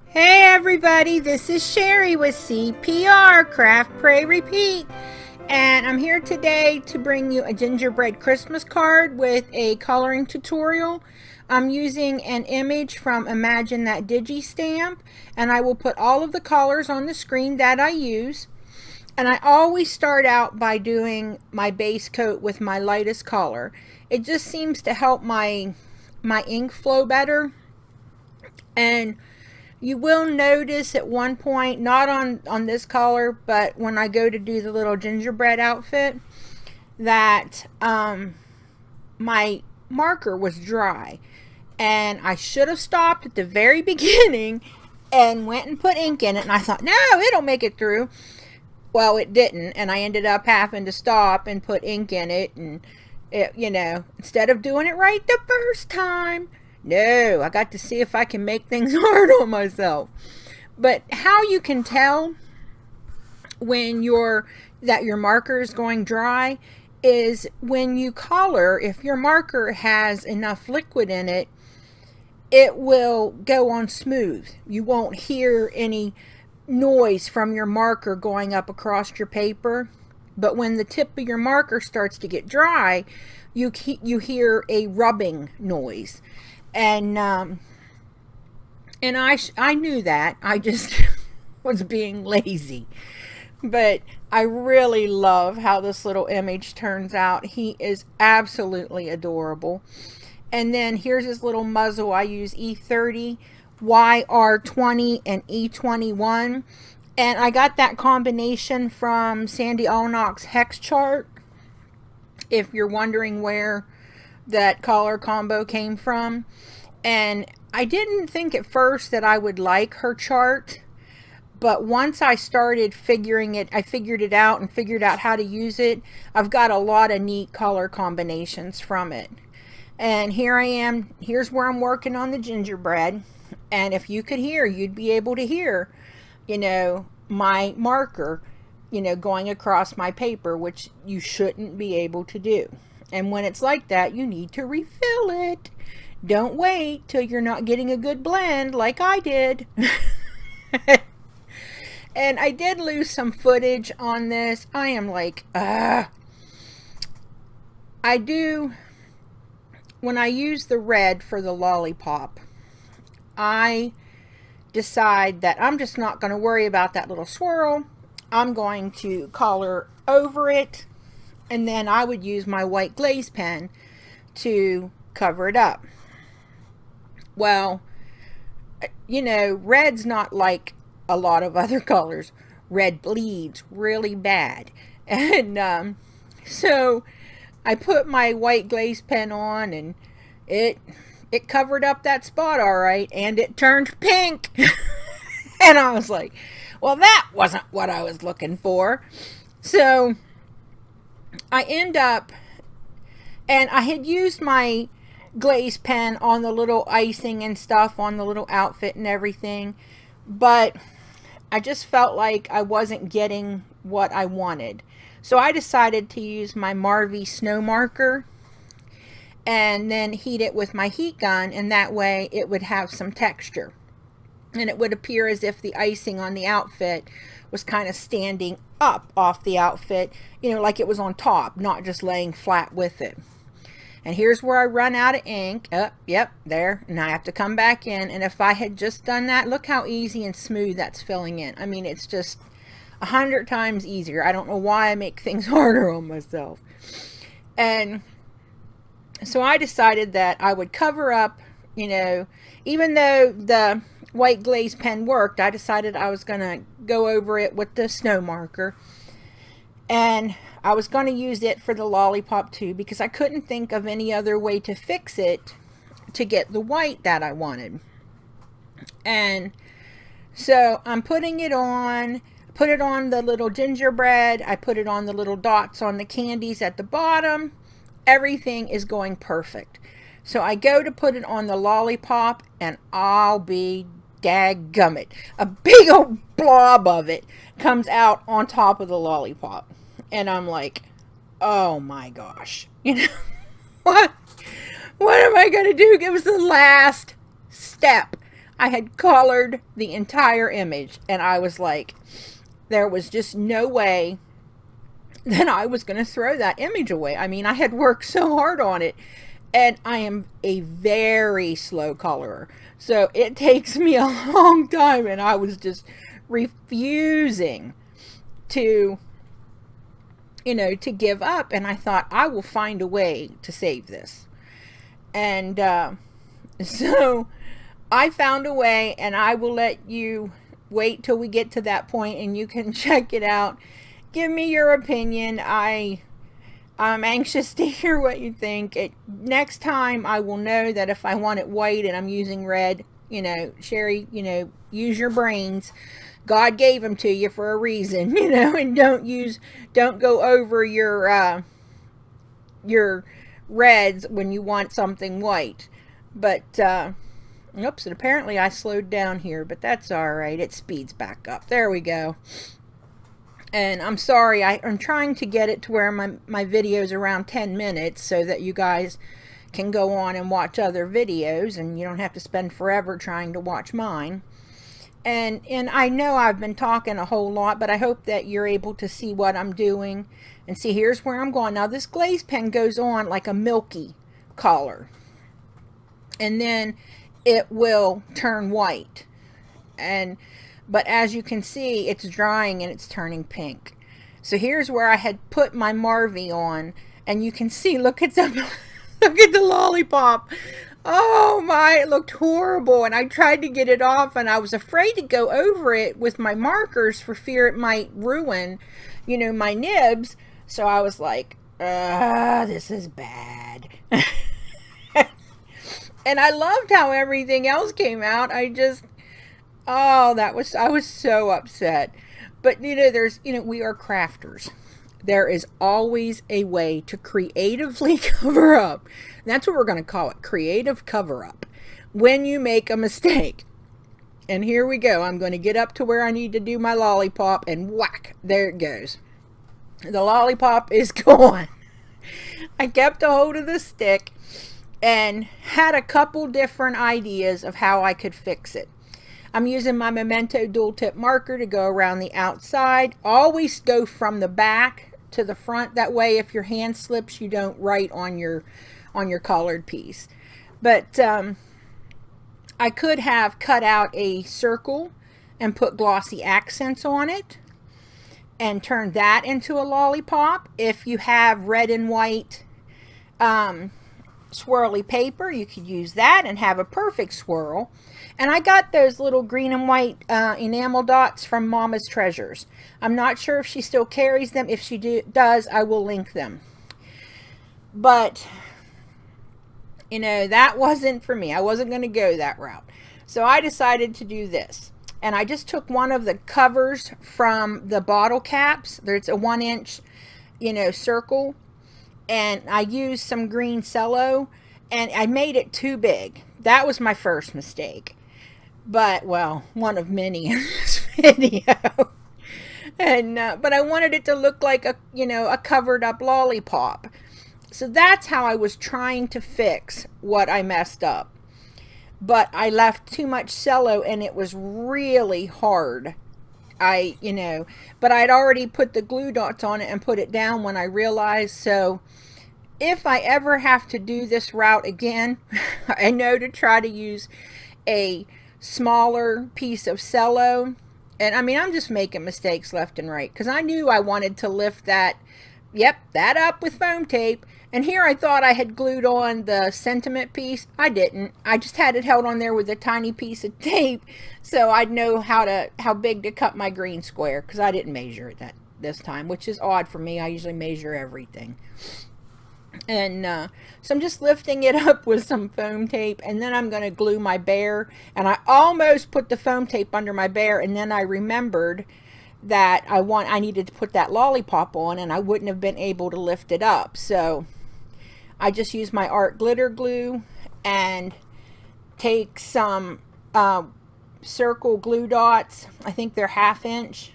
Hey everybody, this is Sherry with CPR, Craft, Pray, Repeat. And I'm here today to bring you a gingerbread Christmas card with a coloring tutorial. I'm using an image from Imagine That Digi Stamp, and I will put all of the colors on the screen that I use. And I always start out by doing my base coat with my lightest color. It just seems to help my ink flow better. And you will notice at one point, not on this color, but when I go to do the little gingerbread outfit, that my marker was dry. And I should have stopped at the very beginning and went and put ink in it. And I thought, no, it'll make it through. Well, it didn't. And I ended up having to stop and put ink in it. And, instead of doing it right the first time, no, I got to see if I can make things hard on myself. But how you can tell when your marker is going dry is when you color. If your marker has enough liquid in it, it will go on smooth. You won't hear any noise from your marker going up across your paper. But when the tip of your marker starts to get dry, you hear a rubbing noise. And I knew that. I just was being lazy. But I really love how this little image turns out. He is absolutely adorable. And then here's his little muzzle. I use E30, YR20, and E21. And I got that combination from Sandy Allnock's hex chart. If you're wondering where that color combo came from. And I didn't think at first that I would like her chart, but once I started figuring it, I figured it out and figured out how to use it. I've got a lot of neat color combinations from it. And here I am, here's where I'm working on the gingerbread. And if you could hear, you'd be able to hear, my marker, going across my paper, which you shouldn't be able to do. And when it's like that, you need to refill it. Don't wait till you're not getting a good blend like I did. And I did lose some footage on this. I am like, I do, when I use the red for the lollipop, I decide that I'm just not going to worry about that little swirl. I'm going to color over it, and then I would use my white glaze pen to cover it up. Well, red's not like a lot of other colors. Red bleeds really bad. And so I put my white glaze pen on, and it covered up that spot all right, and it turned pink. And I was like, well, that wasn't what I was looking for. So I end up, and I had used my glaze pen on the little icing and stuff on the little outfit and everything, but I just felt like I wasn't getting what I wanted. So I decided to use my Marvy snow marker and then heat it with my heat gun, and that way it would have some texture. And it would appear as if the icing on the outfit was kind of standing up off the outfit, like it was on top, not just laying flat with it. And here's where I run out of ink. Yep, there. And I have to come back in. And if I had just done that, look how easy and smooth that's filling in. I mean, it's just 100 times easier. I don't know why I make things harder on myself. And so I decided that I would cover up, even though the white glaze pen worked, I decided I was going to go over it with the snow marker. And I was going to use it for the lollipop too, because I couldn't think of any other way to fix it to get the white that I wanted. And so I'm putting it on, put it on the little gingerbread, I put it on the little dots on the candies at the bottom. Everything is going perfect. So I go to put it on the lollipop, and I'll be dadgummit, a big old blob of it comes out on top of the lollipop. And I'm like, oh my gosh, what am I going to do? It was the last step. I had colored the entire image, and I was like, there was just no way that I was going to throw that image away. I mean, I had worked so hard on it, and I am a very slow colorer. So it takes me a long time, and I was just refusing to, to give up. And I thought, I will find a way to save this. And so I found a way, and I will let you wait till we get to that point and you can check it out. Give me your opinion. I'm anxious to hear what you think. Next time I will know that if I want it white and I'm using red, Sherry, use your brains. God gave them to you for a reason, and don't go over your reds when you want something white. But, oops, and apparently I slowed down here, but that's all right. It speeds back up. There we go. And I'm sorry, I'm trying to get it to where my video is around 10 minutes so that you guys can go on and watch other videos and you don't have to spend forever trying to watch mine. And I know I've been talking a whole lot, but I hope that you're able to see what I'm doing. And see, here's where I'm going. Now, this glaze pen goes on like a milky color. And then it will turn white. But as you can see, it's drying and it's turning pink. So here's where I had put my Marvy on. And you can see, look at the, look at the lollipop. Oh my, it looked horrible. And I tried to get it off, and I was afraid to go over it with my markers for fear it might ruin, my nibs. So I was like, this is bad. And I loved how everything else came out. I was so upset. But we are crafters. There is always a way to creatively cover up. And that's what we're going to call it, creative cover up. When you make a mistake. And here we go. I'm going to get up to where I need to do my lollipop, and whack, there it goes. The lollipop is gone. I kept a hold of the stick and had a couple different ideas of how I could fix it. I'm using my Memento dual tip marker to go around the outside. Always go from the back to the front. That way, if your hand slips, you don't write on your colored piece. But I could have cut out a circle and put glossy accents on it and turn that into a lollipop. If you have red and white swirly paper, you could use that and have a perfect swirl. And I got those little green and white enamel dots from Mama's Treasures. I'm not sure if she still carries them. If she does, I will link them. But, that wasn't for me. I wasn't going to go that route. So I decided to do this. And I just took one of the covers from the bottle caps. There's a 1-inch, circle. And I used some green cello. And I made it too big. That was my first mistake. But, well, one of many in this video. And, but I wanted it to look like a covered up lollipop. So that's how I was trying to fix what I messed up. But I left too much cello and it was really hard. But I'd already put the glue dots on it and put it down when I realized. So if I ever have to do this route again, I know to try to use a smaller piece of cello. And I'm just making mistakes left and right, because I knew I wanted to lift that up with foam tape. And here I thought I had glued on the sentiment piece. I didn't. I just had it held on there with a tiny piece of tape so I'd know how big to cut my green square, because I didn't measure it this time, which is odd for me. I usually measure everything. And so I'm just lifting it up with some foam tape, and then I'm going to glue my bear. And I almost put the foam tape under my bear, and then I remembered that I needed to put that lollipop on, and I wouldn't have been able to lift it up. So I just used my art glitter glue and take some circle glue dots. I think they're 1/2 inch,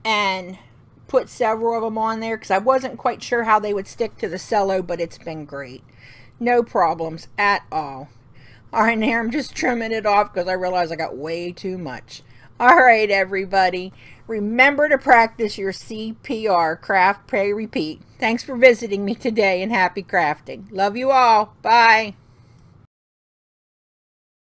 and put several of them on there because I wasn't quite sure how they would stick to the cello, but it's been great. No problems at all. All right, now I'm just trimming it off because I realized I got way too much. All right, everybody. Remember to practice your CPR, craft, pray, repeat. Thanks for visiting me today and happy crafting. Love you all. Bye.